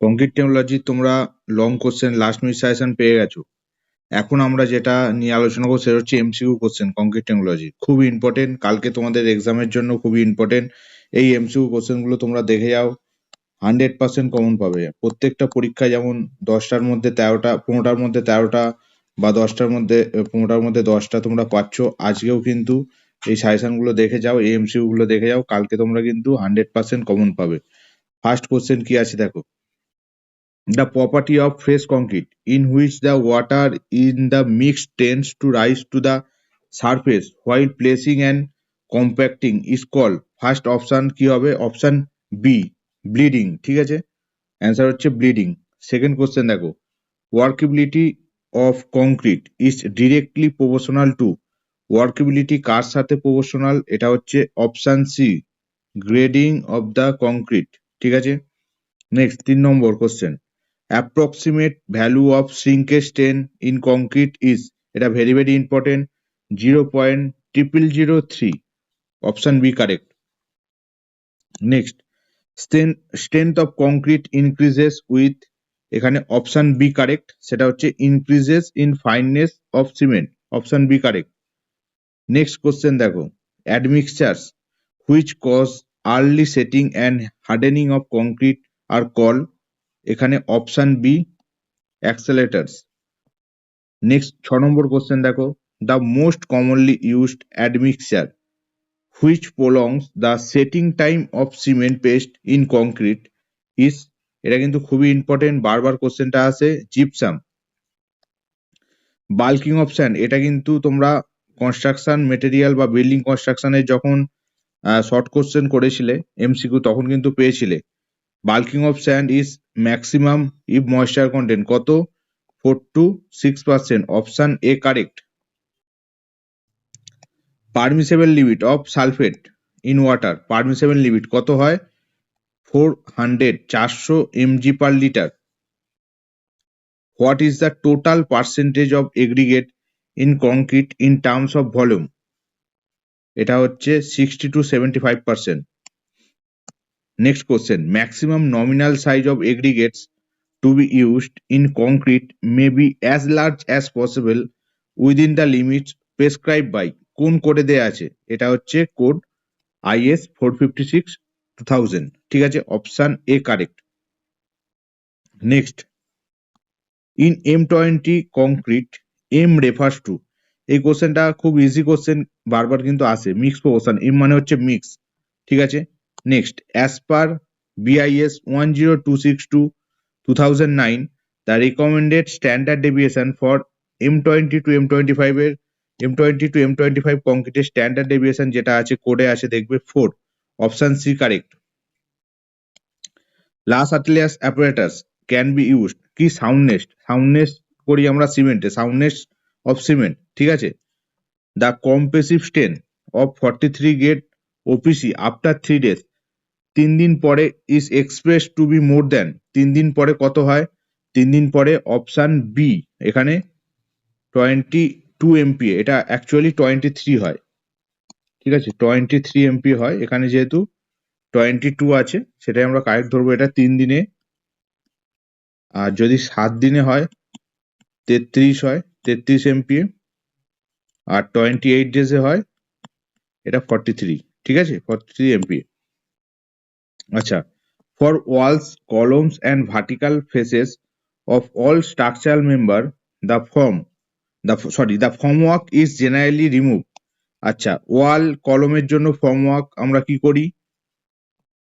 Concrete technology তোমরা long question last minute suggestion পেয়ে গেছো। এখন আমরা যেটা নিয়ে আলোচনা করবো সেটা হচ্ছে এমসিকিউ কোশ্চেন কংক্রিট টেকনোলজি। খুবই ইম্পর্টেন্ট, কালকে তোমাদের এক্সামের জন্য খুবই ইম্পর্টেন্ট। এই এমসিকিউ কোশ্চেনগুলো তোমরা দেখে যাও, 100% কমন পাবে। প্রত্যেকটা পরীক্ষায় যেমন 10টার মধ্যে 13টা, 15টার মধ্যে 13টা বা 10টার মধ্যে 15টার মধ্যে 10টা তোমরা পাচ্ছ, আজকেও কিন্তু এই সাজেশনগুলো দেখে যাও, এই এমসিকিউ গুলো দেখে যাও, কালকে তোমরা কিন্তু 100% কমন পাবে। ফার্স্ট কোশ্চেন কি আছে দেখো। The property of fresh concrete, in which the water in the mix tends to rise to the surface while placing and compacting, is called, first option কি হবে, অপশন বি ব্লিডিং। ঠিক আছে, answer হচ্ছে bleeding. Second question দেখো, workability of concrete is directly proportional to, workability কার সাথে প্রপোর্শনাল, এটা হচ্ছে option C grading of the concrete. ঠিক আছে, নেক্সট 3 নম্বর question, approximate value of shrinkage strain in concrete is, এটা very very important, 0.0003, option B correct. Next, strength of concrete increases with, এখানে option B correct, সেটা হচ্ছে increases in fineness of cement, option B correct. Next question দেখো, admixtures which cause early setting and hardening of concrete are called, এখানে option B accelerators. Next 6 নম্বর question দেখো, the most commonly used admixture which prolongs the setting time of cement paste in concrete is, এটা কিন্তু খুবই important, বারবার কোশ্চেনটা আসে, gypsum. Bulking of sand, এটা কিন্তু তোমরা কনস্ট্রাকশন মেটেরিয়াল বা বিল্ডিং কনস্ট্রাকশনের যখন শর্ট কোশ্চেন করেছিলে এমসিকিউ, তখন কিন্তু পেয়েছিলে। Bulking of sand is maximum if moisture content কত, 4 to 6%, option A correct. Permissible limit of sulphate in water, permissible limit কত হয়, 400 mg per liter. What is the total percentage of aggregate in concrete in terms of volume, এটা হচ্ছে 60 to 75%. Next question, maximum nominal size of aggregates to be used in concrete may be as large as possible within the limits prescribed by, কোন কোডে দেয়া আছে, এটা হচ্ছে code IS 456/2000। ঠিক আছে, option A correct. Next, in M20 concrete M refers to, এই কোশ্চেনটা খুব ইজি কোশ্চেন, বারবার কিন্তু আসে, মিক্স প্রপোর্শন, এম মানে হচ্ছে মিক্স। ঠিক আছে, next, as per BIS 10262/2009, the recommended standard deviation for M20 to M25 এর, M20 to M25 কংক্রিটের স্ট্যান্ডার্ড ডেভিয়েশন যেটা আছে কোডে আছে দেখবে 4, option C correct. Le Chatelier's apparatus can be used, কি, সাউন্ডনেস করি আমরা সিমেন্টে, সাউন্ডনেস অফ সিমেন্ট। ঠিক আছে, the compressive strain of 43 grade OPC after 3 days, 3 দিন পরে is express to be more than, 3 দিন পরে কত হয়, 3 দিন পরে, অপশন বি এখানে 22 MPa, এটা অ্যাকচুয়ালি 23 হয়। ঠিক আছে, 23 MPa হয়, এখানে যেহেতু 22 আছে সেটাই আমরা কারেক্ট ধরবো, এটা 3 দিনে। আর যদি 7 দিনে হয় 33 হয়, 33 MPa, আর 28 ডেজে হয় এটা 43। ঠিক আছে, 43 MPa। আচ্ছা, for walls, columns and vertical faces of all structural member the formwork is generally remove. আচ্ছা, ওয়াল কলমের জন্য ফর্মওয়ার্ক আমরা কি করি,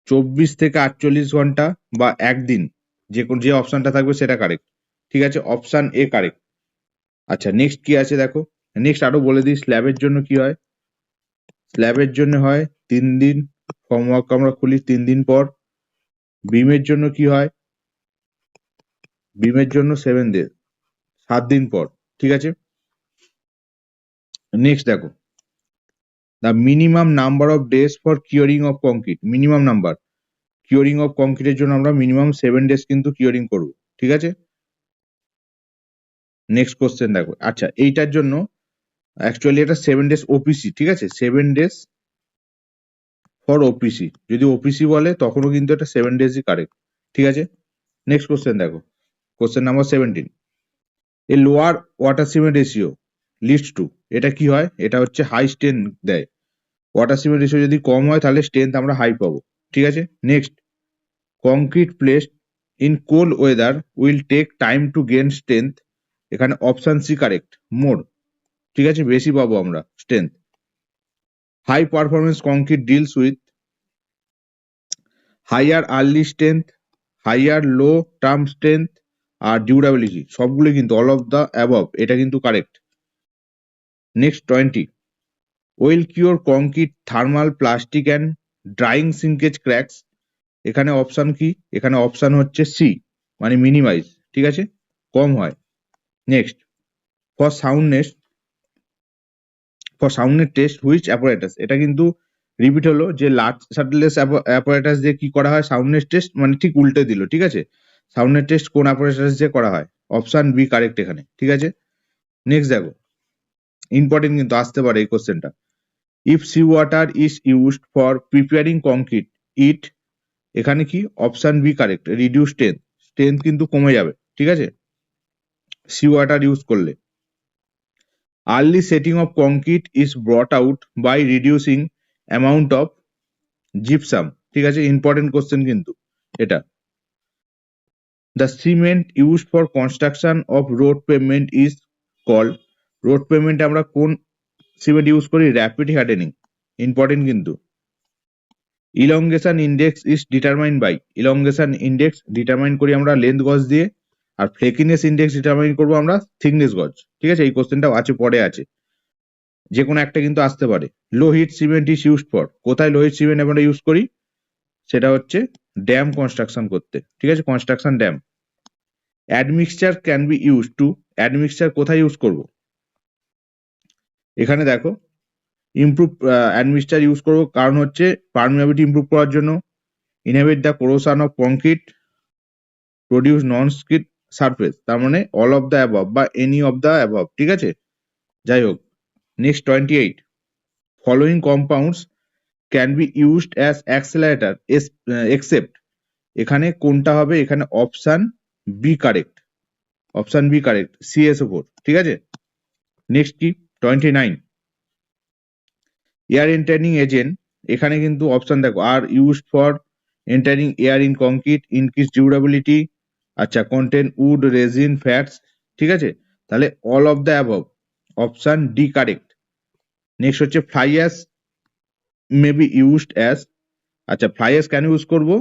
24 থেকে 48 ঘন্টা বা একদিন, যে অপশনটা থাকবে সেটা কারেক্ট। ঠিক আছে, অপশন এ কারেক্ট। আচ্ছা, নেক্সট কি আছে দেখো, নেক্সট আরো বলে দিই, স্ল্যাবের জন্য কি হয়, স্ল্যাবের জন্য হয় 3 দিন, ফর্মওয়ার্ক আমরা খুলি 3 দিন পর। বিমের জন্য কি হয়, বিমের জন্য 7 ডেজ, 7 দিন পর। ঠিক আছে, নেক্সট দেখো, the minimum number of days for curing of concrete, minimum number curing of কংক্রিটের জন্য আমরা মিনিমাম 7 ডেজ কিন্তু কিউরিং করব। ঠিক আছে, নেক্সট কোশ্চেন দেখো, আচ্ছা এইটার জন্য অ্যাকচুয়ালি এটা 7 ডেজ OPC। ঠিক আছে, 7 ডেজ ফর OPC, যদি OPC বলে তখনও কিন্তু এটা 7 ডেজই কারেক্ট। ঠিক আছে, নেক্সট কোশ্চেন দেখো, question number 17, A lower water cement ratio leads to, এটা কি হয়, এটা হচ্ছে হাই স্ট্রেন্থ দেয়। ওয়াটার সিমেন্ট রেশিও যদি কম হয় তাহলে স্ট্রেন্থ আমরা হাই পাবো, ঠিক আছে। Next, concrete placed in cold weather will take time to gain strength, এখানে অপশন সি কারেক্ট, মোর, ঠিক আছে, বেশি পাবো আমরা strength. High performance concrete deals with higher early strength, higher লো টার্ম স্ট্রেংথ আর ডিউরাবিলিটি, সবগুলো কিন্তু অল অফ দ্য অ্যাবভ, এটা কিন্তু correct. Next 20, will cure concrete thermal plastic and drying shrinkage cracks, এখানে অপশন কি, এখানে অপশন হচ্ছে সি, মানে মিনিমাইজ, ঠিক আছে, কম হয়। Next, for soundness test which apparatus, এটা কিন্তু রিপিট হলো যে লার্জ শাটলেস অ্যাপারেটাস দিয়ে কি করা হয় সাউন্ডনেস টেস্ট, মানে ঠিক উল্টে দিল, ঠিক আছে। সাউন্ডনেস টেস্ট কোন অ্যাপারেটাস দিয়ে করা হয়, অপশন বি কারেক্ট এখানে, ঠিক আছে। নেক্সট দেখো, ইম্পর্টেন্ট কিন্তু আসতে পারে এই কোশ্চেনটা, if sea water is used for preparing concrete it, এখানে কি option B correct, reduce strength, strength কিন্তু কমে যাবে, ঠিক আছে, সি ওয়াটার ইউজ করলে। Early setting of concrete is brought out by reducing amount of gypsum, ঠিক আছে, ইম্পর্টেন্ট কোশ্চেন কিন্তু এটা। The cement used for construction of road pavement is called, road পেভমেন্টে আমরা কোন সিমেন্ট ইউজ করি, র্যাপিড হার্ডেনিং, ইম্পর্টেন্ট কিন্তু। Elongation index is determined by, elongation index determine করি আমরা লেন্থ গজ দিয়ে, আর ফ্লেকিনেস ইন্ডেক্স ডিটারমাইন করবো আমরা থিকনেস গজ, ঠিক আছে। এই কোশ্চেনটাও আছে, পরে আছে, যে কোনো একটা কিন্তু আসতে পারে। Low heat cement is used for, কোথায় লো হিট সিমেন্ট আমরা ইউজ করি, সেটা হচ্ছে ড্যাম কনস্ট্রাকশন করতে, ঠিক আছে, construction dam. Admixture can be use to, admixture কোথায় ইউজ করব, এখানে দেখো ইমপ্রুভ অ্যাডমিক্সচার ইউজ করবো, কারণ হচ্ছে পারমিয়াবিলিটি ইমপ্রুভ করার জন্য, inhibit the corrosion of concrete, produce non skid surface, তার মানে অল অফ দ্য অ্যাবভ বা এনি অফ দ্য অ্যাবভ, ঠিক আছে, যাই হোক। Next 28, following compounds can be used as accelerator except, এখানে কোনটা হবে, এখানে option B correct, option B correct, CSO4, ঠিক আছে। নেক্সট কি 29, এয়ার এন্টারিং এজেন্ট, এখানে কিন্তু অপশন দেখো, আর used for entering air in concrete, increase durability, আচ্ছা, কন্টেন উড রেজিন ফ্যাটস, ঠিক আছে, তাহলে all of the above, option D correct. Next হচ্ছে fly ash may be used as, আচ্ছা, ফ্লাই অ্যাশ কেন ইউজ করবো,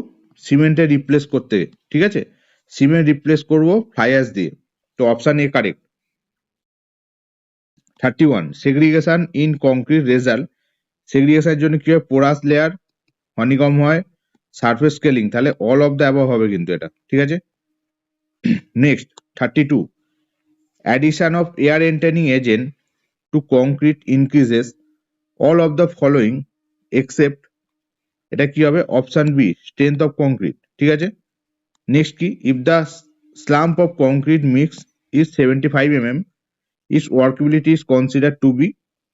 সিমেন্টে রিপ্লেস করতে, ঠিক আছে, সিমেন্ট রিপ্লেস করবো ফ্লাই অ্যাশ দিয়ে, তো option A correct. 31, segregation in concrete result, সেগ্রিগেশনের জন্য কি হয়, পোরাস লেয়ার, হনিকম হয়, সারফেস স্কেলিং, তাহলে অল অফ দ্য অ্যাবভ হবে কিন্তু এটা, ঠিক আছে। Next 32, addition of air entering agent to concrete increases all of the following except, এটা কি হবে, option B strength of concrete, ঠিক আছে। নেক্সট কি, if the slump of concrete mix is 75 mm, is workability is consider to be,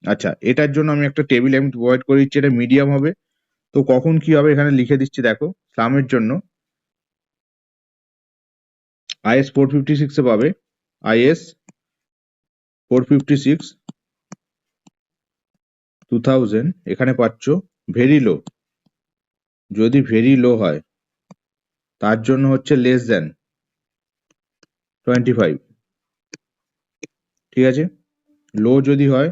আচ্ছা, এটার জন্য আমি একটা টেবিল আমি প্রোভাইড করে দিচ্ছি, এটা মিডিয়াম হবে, তো কখন কি হবে এখানে লিখে দিচ্ছি দেখো, স্লামের জন্য IS 456 এ পাবে, IS 456 2000, এখানে পাচ্ছ ভেরি লো, যদি ভেরি লো হয় তার জন্য হচ্ছে লেস দেন 25, ঠিক আছে, লো যদি হয়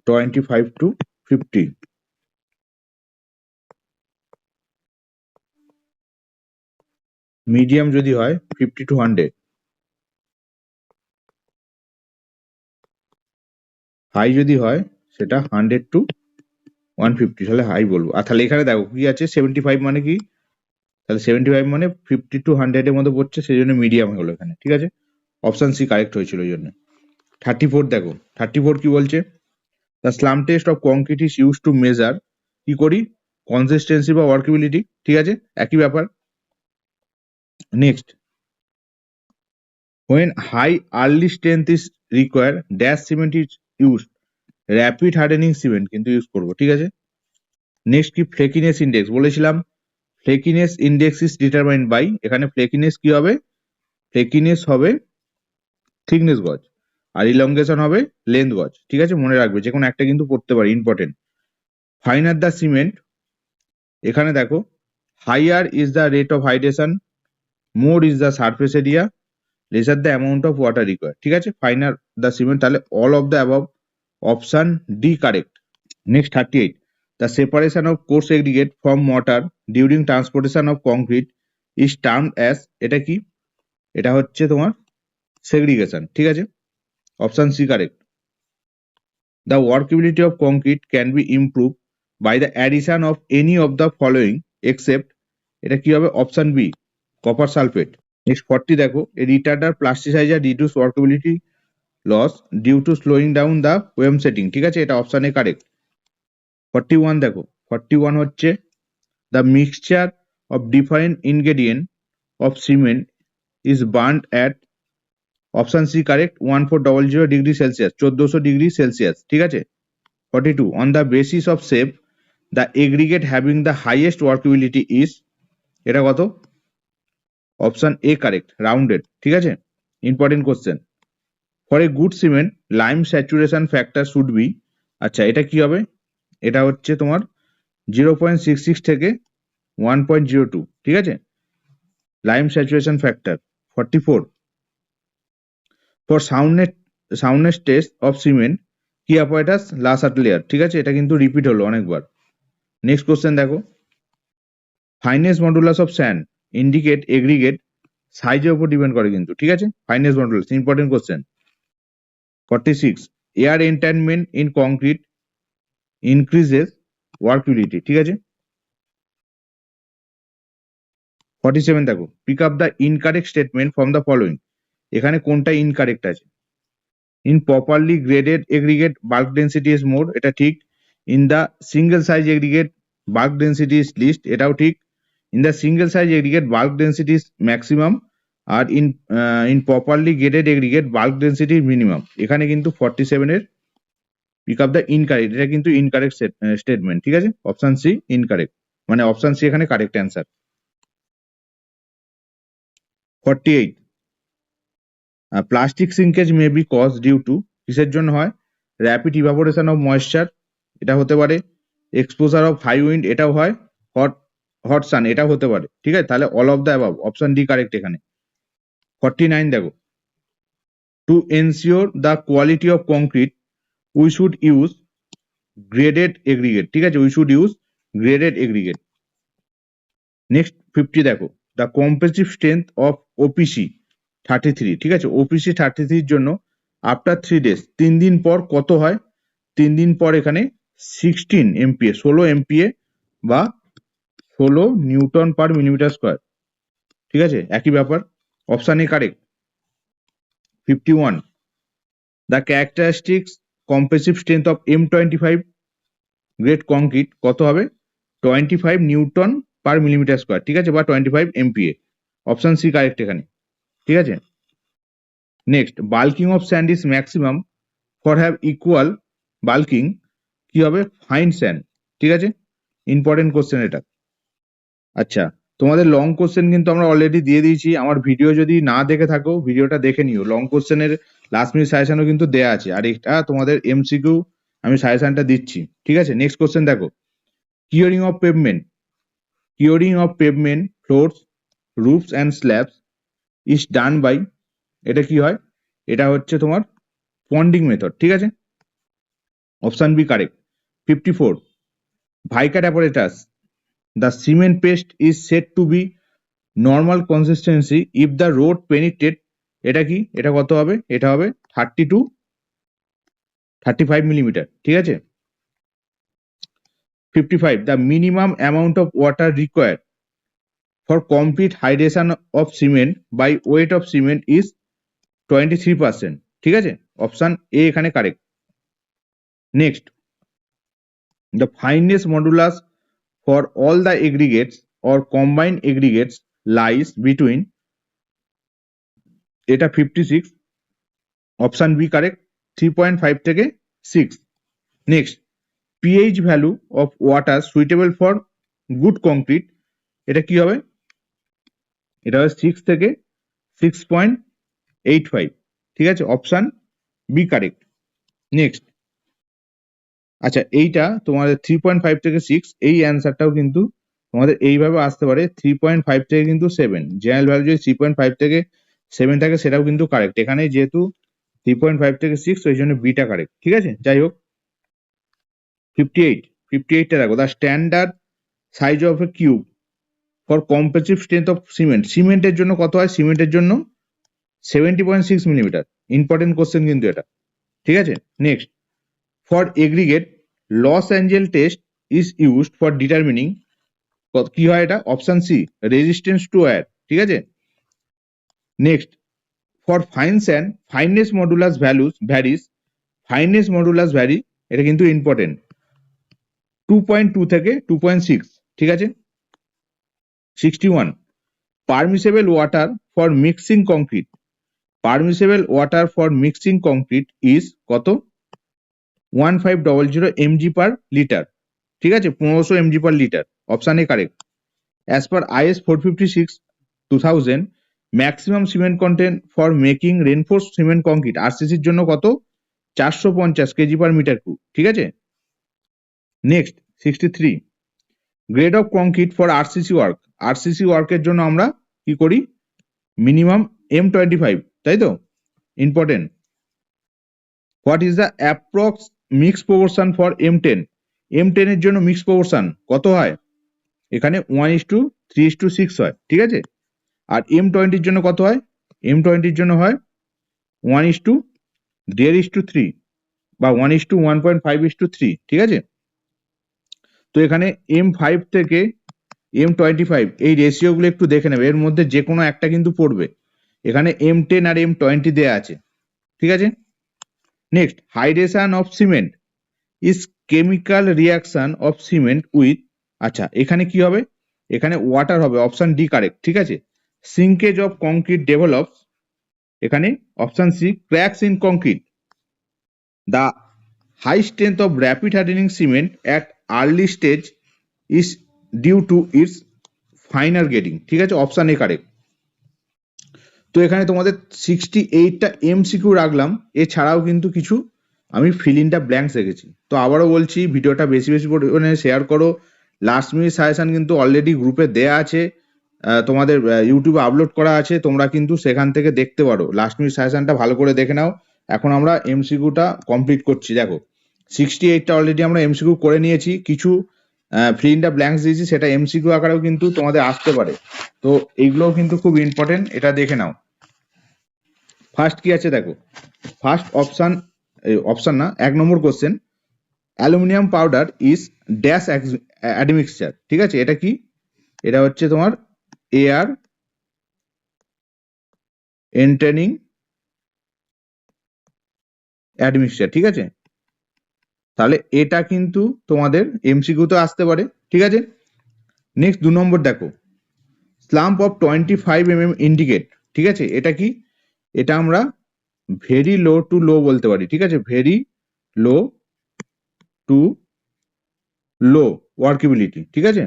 25 to 50, মিডিয়াম যদি হয় 50 to 100, হাই যদি হয় সেটা 100 to 150, তাহলে হাই বলবো। আর তাহলে এখানে দেখো কি আছে, 75 মানে কি, তাহলে 75 মানে 50 to 100 এর মধ্যে পড়ছে, সেই জন্য মিডিয়াম হলো এখানে, ঠিক আছে, অপশন সি কারেক্ট হয়েছিল ওই জন্য। 34 দেখো, 34 কি বলছে, the slump test of concrete is use to measure, কি করি, কনসিস্টেন্সি বা ওয়ার্কেবিলিটি, ঠিক আছে, একই ব্যাপার। Next, when high early strength is required dash cement is used, rapid hardening cement কিন্তু ইউজ করবো, ঠিক আছে। নেক্সট কি, ফ্লেকিনেস ইন্ডেক্স বলেছিলাম, ফ্লেকিনেস ইন্ডেক্স ইজ ডিটারমাইন্ড বাই, এখানে ফ্লেকিনেস কি হবে, ফ্লেকিনেস হবে থিকনেস গজ, আর ইলংগেশন হবে লেন্থ গজ। ঠিক আছে, মনে রাখবে, যে কোনো একটা কিন্তু পড়তে পারে, ইম্পর্টেন্ট। ফাইনার দ্য সিমেন্ট, এখানে দেখো higher is the rate of hydration, more is the surface area, lesser the amount of water required. ঠিক আছে, ফাইনার দ্য সিমেন্ট, তাহলে all of the above, option D correct. Next 38, the separation of coarse aggregate from mortar during transportation of concrete is termed as, এটা কি, এটা হচ্ছে তোমার segregation. ঠিক আছে, option C correct. The workability of concrete can be improve by the addition of any of the following except, এটা কি হবে, option B copper sulphate. Next 40 দেখো, a retarder plasticiser reduce workability loss due to slowing down the ওয়েম setting. ঠিক আছে, এটা option A correct. 41 দেখো, 41 হচ্ছে the mixture of different ingredient of cement is burned at, option C correct, 1400 degree Celsius, 1400 degree Celsius. ঠিক আছে। 42, on the basis of shape the aggregate having the highest workability is, এটা কত, option A correct, rounded. ঠিক আছে, important question. For a good cement lime saturation factor should be, আচ্ছা এটা কি হবে, এটা হচ্ছে তোমার 0.66 থেকে 1.02। ঠিক আছে, lime saturation factor. 44, for soundness test of cement কি অ্যাপয়েটাস লাসাট লেয়ার। ঠিক আছে, এটা কিন্তু রিপিট হলো অনেকবার। নেক্সট কোশ্চেন দেখো, fineness modulus of sand indicate aggregate সাইজের উপর ডিপেন্ড করে কিন্তু। ঠিক আছে, fineness modulus important question. 46, air entrainment in concrete increases workability. ঠিক আছে। 47 দেখো, pick up the incorrect statement from the following, এখানে কোনটা ইনকারেক্ট আছে। In properly graded aggregate bulk density is more, এটা ঠিক। In the single size aggregate bulk density is least, এটাও ঠিক। In the single size aggregate bulk density is maximum, আর in properly graded aggregate bulk density minimum. এখানে কিন্তু 47 এর pick up the incorrect, এটা কিন্তু ইনকারেক্ট স্টেটমেন্ট। ঠিক আছে, অপশন সি ইনকারেক্ট, মানে অপশন সি এখানে correct answer. 48, plastic shrinkage may be cause due to, কিসের জন্য হয়, র্যাপিড ইভাপোরেশন অফ ময়েশ্চার, এটা হতে পারে। এক্সপোজার অফ হাই উইন্ড, এটাও হয়। হট সান, এটাও হতে পারে। ঠিক আছে, তাহলে all of the above, option D correct এখানে। 49 দেখো, to ensure the quality of concrete we should use graded aggregate. ঠিক আছে, we should use graded aggregate. Next 50 দেখো, the compressive strength of OPC 33। ঠিক আছে, ওপিসি 33 এর জন্য আফটার 3 days, 3 দিন পর কত হয়, 3 দিন পর এখানে 16 MPa, 16 MPa বা 16 নিউটন পার মিলিমিটার স্কোয়ার। ঠিক আছে, একই ব্যাপার, option A correct. 51, the characteristics compressive strength of M25 grade concrete কত হবে, 25 নিউটন পার মিলিমিটার স্কোয়ার। ঠিক আছে, বা 25 MPa, অপশন সি কারেক্ট এখানে। ঠিক আছে। Next, bulking of sand is maximum for have equal bulking, কি হবে, ফাইন স্যান্ড। ঠিক আছে, ইম্পর্টেন্ট কোশ্চেন এটা। আচ্ছা, তোমাদের লং কোশ্চেন কিন্তু আমরা অলরেডি দিয়ে দিয়েছি, আমার ভিডিও যদি না দেখে থাকো ভিডিওটা দেখে নিও, লং কোশ্চেনের লাস্ট মিনিট সাজেশনও কিন্তু দেয়া আছে, আর এটা তোমাদের এমসিকিউ আমি সাজেশনটা দিচ্ছি। ঠিক আছে, নেক্সট কোশ্চেন দেখো, curing of pavement floors roofs and slabs is done by, এটা কি হয়, এটা হচ্ছে তোমার পন্ডিং মেথড। ঠিক আছে, option B correct. 54, Vicat apparatus the cement paste is said to be normal consistency if the rod penetrate, এটা কি, এটা কত হবে, এটা হবে 30 to 35 মিলিমিটার। ঠিক আছে। 55, the minimum amount of water required for complete hydration of cement by weight of cement is 23%। ঠিক আছে, অপশন এ এখানে correct. Next, the fineness modulus for all the aggregates or combined aggregates lies between, এটা 56, option B correct, 3.5 থেকে 6। Next, pH value of water suitable for good concrete এটা কি হবে? এটা হবে 6 থেকে 6.85, ঠিক আছে, অপশন বি কারেক্ট। নেক্সট, আচ্ছা এইটা তোমাদের 3.5 থেকে 6, এই অ্যান্সারটাও কিন্তু তোমাদের এইভাবে আসতে পারে, 3.5 থেকে কিন্তু 7, জেনারেল ভ্যালু যদি 3.5 থেকে 7 থাকে সেটাও কিন্তু কারেক্ট। এখানে যেহেতু 3.5 থেকে 6, ওই জন্য বিটা কারেক্ট, ঠিক আছে। যাই হোক, 58টা দেখো, the standard size of A cube for compressive strength of cement, সিমেন্টের জন্য কত হয়? সিমেন্টের জন্য 70.6 মিলিমিটার। ইম্পর্টেন্ট কোশ্চেন কিন্তু এটা, ঠিক আছে। Next, for aggregate Los Angeles test is used for determining, কি হয় এটা? Option C, resistance to wear, ঠিক আছে। Next, for fine sand fineness modulus values varies, fineness modulus vary, এটা কিন্তু ইম্পর্টেন্ট, 2.2 থেকে 2.6, ঠিক আছে। 61, permissible water for mixing concrete, permissible water for mixing concrete is কত? 1500 mg পার লিটার, ঠিক আছে, 1500 mg per litre, option A correct. As per IS 456/2000, maximum cement content for making reinforced cement concrete আরসিসির জন্য কত? 450 KG per metre cube, ঠিক আছে। Next, 63, grade of concrete for RCC work, RCC ওয়ার্কের জন্য আমরা কি করি? মিনিমাম M25, তাই তো, important. What is the approx mix proportion for M10, M10 এর জন্য মিক্স প্রপোর্শন কত হয়? এখানে 1:3:6 হয়, ঠিক আছে। আর M20 জন্য কত হয়? M20 জন্য হয় 1:1.5:3 বা 1:1.5:3, ঠিক আছে। তো এখানে M5 থেকে M25 এই রেশিও গুলো একটু দেখে নেবে, এর মধ্যে যে কোনো একটা কিন্তু পড়বে। এখানে M10 আর M20 দেয়া আছে, ঠিক আছে। Next, hydration of cement is chemical reaction of cement with, আচ্ছা এখানে কি হবে? এখানে ওয়াটার হবে, অপশন ডি কারেক্ট, ঠিক আছে। সিঙ্কেজ অফ কংক্রিট ডেভেলপস, এখানে option C, cracks in concrete. The high strength of rapid hardening cement at early stage is due to its finer getting, ঠিক আছে, অপশন এ কারেক্ট। তো এখানে তোমাদের 68টা MCQ রাখলাম, এছাড়াও কিন্তু কিছু আমি ফিল ইন দ্য ব্ল্যাঙ্কস রেখেছি। তো আবারও বলছি, ভিডিওটা বেশি বেশি পরিমাণে শেয়ার করো। লাস্ট মিনিট সাজেশন কিন্তু অলরেডি গ্রুপে দেয়া আছে, তোমাদের ইউটিউবে আপলোড করা আছে, তোমরা কিন্তু সেখান থেকে দেখতে পারো। লাস্ট মিনিট সাজেশনটা ভালো করে দেখে নাও। এখন আমরা MCQটা কমপ্লিট করছি। দেখো, 68টা অলরেডি আমরা MCQ করে নিয়েছি, কিছু ফিল ইন দ্য ব্ল্যাঙ্কস দিয়েছি, সেটা MCQ আকারেও কিন্তু তোমাদের আসতে পারে। তো এইগুলোও কিন্তু খুব ইম্পর্টেন্ট, এটা দেখে নাও। ফার্স্ট কি আছে দেখো, ফার্স্ট অপশন, অপশন না, 1 number question, aluminium powder is dash admixture, ঠিক আছে। এটা কি? এটা হচ্ছে তোমার এয়ার এন্ট্রেনিং অ্যাডমিক্সচার, ঠিক আছে। তাহলে এটা কিন্তু তোমাদের MCQ তে আসতে পারে, ঠিক আছে। নেক্সট 2 নম্বর দেখো, স্লাম্প অফ 25 mm ইন্ডিকেট, ঠিক আছে। এটা কি? এটা আমরা ভেরি লো টু লো বলতে পারি, ঠিক আছে, ভেরি লো টু লো ওয়ার্কেবিলিটি, ঠিক আছে।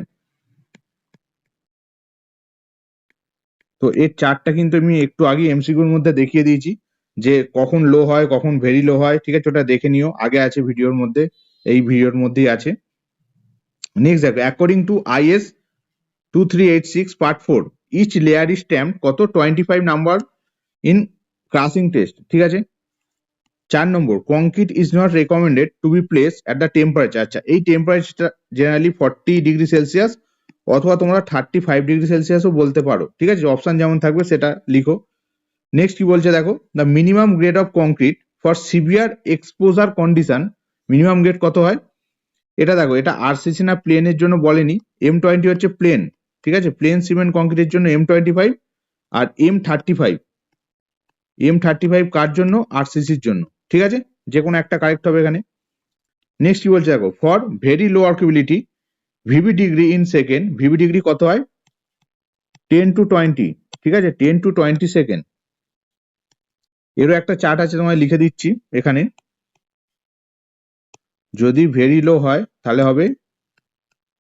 তো এর চারটা কিন্তু আমি একটু আগে MCQর মধ্যে দেখিয়ে দিয়েছি, যে কখন লো হয়, কখন ভেরি লো হয়, ঠিক আছে, ওটা দেখে নিও, আগে আছে ভিডিওর মধ্যে, এই ভিডিওর মধ্যেই আছে। নেক্সট দেখো, according to IS 2386 part 4, each layer is stamp কত? 25 নাম্বার ইন ক্রাসিং টেস্ট, ঠিক আছে। 4 number, concrete is not recommended to be place at the temperature, আচ্ছা এই টেম্পারেচারটা জেনারেলি 40°C অথবা তোমরা 35°C বলতে পারো, ঠিক আছে, অপশন যেমন থাকবে সেটা লিখো। নেক্সট কি বলছে দেখো, the minimum grade of concrete for severe exposure condition, minimum grade কত হয়? এটা দেখো, এটা আরসিসি না প্লেনের জন্য বলেনি, M20 হচ্ছে প্লেন, ঠিক আছে, প্লেন সিমেন্ট কংক্রিটের জন্য M25, আর M35 কার জন্য? আরসিসির জন্য, ঠিক আছে, যে কোনো একটা কারেক্ট হবে এখানে। নেক্সট কি বলছে দেখো, for very low workability VV degree in second, VV degree কত হয়? 10 to 20, ঠিক আছে, 10 to 20 সেকেন্ড। এরও একটা চার্ট আছে, তোমায় লিখে দিচ্ছি এখানে। যদি ভেরি লো হয় তাহলে হবে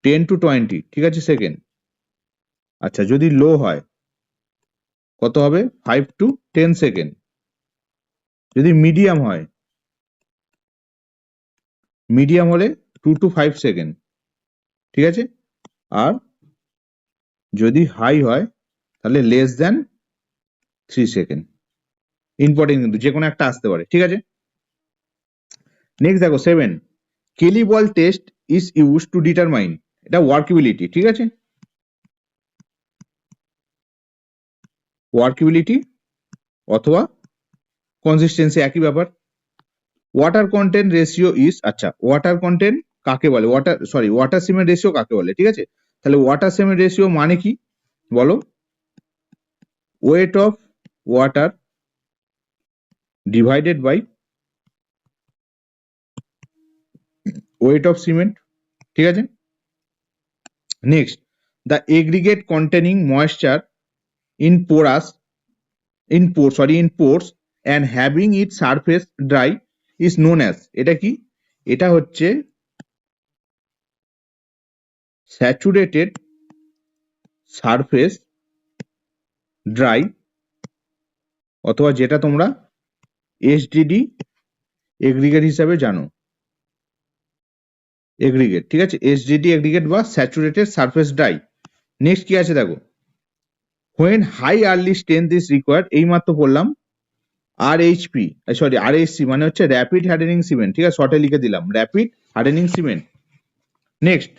10 to 20, ঠিক আছে, সেকেন্ড। আচ্ছা, যদি লো হয় কত হবে? 5 to 10 সেকেন্ড। যদি মিডিয়াম হয়, মিডিয়াম হলে 2 to 5 সেকেন্ড। ঠিক আছে? আর যদি হাই হয় তাহলে লেস দ্যান 3 সেকেন্ড। ইম্পর্টেন্ট কিন্তু, যে কোনো একটা আসতে পারে। ঠিক আছে? নেক্সট দেখো 7, Kelly ball test is use to determine, এটা ওয়ার্কেবিলিটি। ঠিক আছে? ওয়ার্কেবিলিটি অথবা কনসিস্টেন্সি একই ব্যাপার। ওয়াটার কন্টেন্ট রেশিও ইজ, আচ্ছা ওয়াটার কন্টেন্ট কাকে বলে, ওয়াটার সিমেন্ট রেশিও কাকে বলে? ঠিক আছে, তাহলে ওয়াটার সিমেন্ট রেশিও মানে কি বলো? Weight of water divided by weight of cement. ঠিক আছে? Next, the aggregate containing moisture in pores and having its surface dry is known as, এটা কি? এটা হচ্ছে স্যাচুরেটেড সারফেস ড্রাই, অথবা যেটা তোমরা এসডিডি এগ্রিগেট হিসাবে জানো, এগ্রিগেট। ঠিক আছে, এসডিডি এগ্রিগেট বা স্যাচুরেটেড সারফেস ড্রাই। নেক্সট কি আছে দেখো, when high early strength is required, এইমাত্র বললাম আরএইচসি মানে হচ্ছে র্যাপিড হার্ডেনিং সিমেন্ট। ঠিক আছে, শর্টে লিখে দিলাম rapid hardening cement. Next,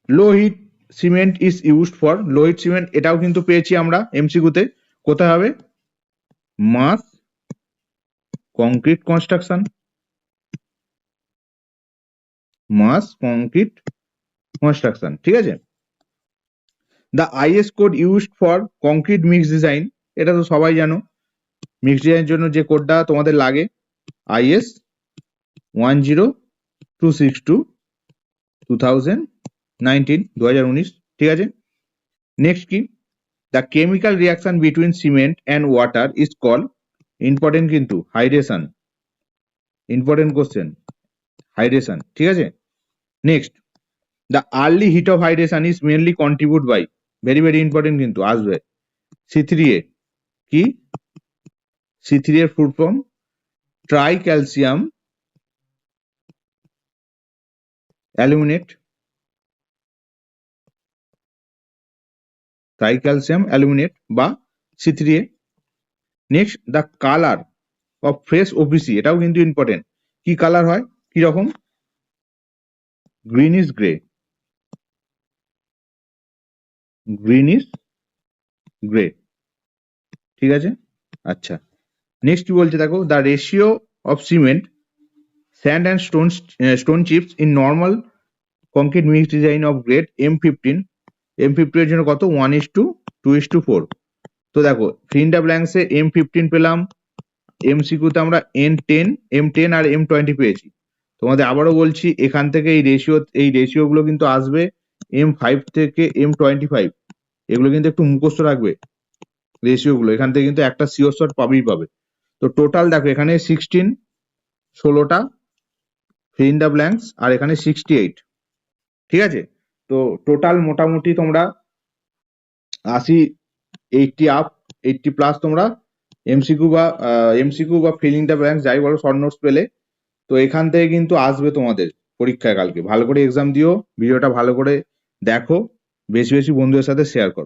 low heat cement is used for, low heat cement এটাও কিন্তু পেয়েছি আমরা এমসিকিউতে। কোথায় হবে? মাস কংক্রিট কনস্ট্রাকশন, মাস কংক্রিট কনস্ট্রাকশন। ঠিক আছে? The is code used for concrete mix design, এটা তো সবাই জানো, মিক্স ডিজাইনের জন্য যে কোডটা তোমাদের লাগে, আইএস 10262 2019। ঠিক আছে? নেক্সট কি, the chemical reaction between cement and water is call, important কিন্তু, হাইড্রেশন। Important question, hydration. ঠিক আছে? Next, the early heat of hydration is mainly contribute by, very very important কিন্তু, আসবে C3A। কি C3A এর full form? Tri calcium aluminate, tricalcium aluminate বা C3A। Next, the colour of fresh OPC, এটাও কিন্তু important. কি কালার হয়, কি রকম? Greenish grey, greenish grey. ঠিক আছে? আচ্ছা, নেক্সট কি বলছে দেখো, the ratio of cement sand and stone chips in normal concrete mix design of grade M15, M15 এর জন্য কত? 1:2:4। তো দেখো ফিল্ড ব্ল্যাঙ্কসে M15 পেলাম, এমসিকিউতে আমরা M10 আর M20 পেয়েছি। তোমাদের আবারও বলছি, এখান থেকে এই রেশিও গুলো কিন্তু আসবে M5 থেকে M25, এগুলো কিন্তু একটু মুখস্থ রাখবে রেশিও গুলো, এখান থেকে কিন্তু একটা সিওর শট পাবে। তো টোটাল দেখো এখানে 16টা ফিল ইন দ্য ব্ল্যাঙ্কস, আর এখানে 68। ঠিক আছে? তো টোটাল মোটামুটি তোমরা 80 প্লাস তোমরা এমসিকিউ বা ফিল ইন দ্য ব্ল্যাঙ্কস যাই বলো, শর্ট নোটস পেলে। তো এখান থেকে কিন্তু আসবে তোমাদের পরীক্ষায় কালকে। ভালো করে এক্সাম দিও, ভিডিওটা ভালো করে দেখো, বেশি বেশি বন্ধুদের সাথে শেয়ার করো।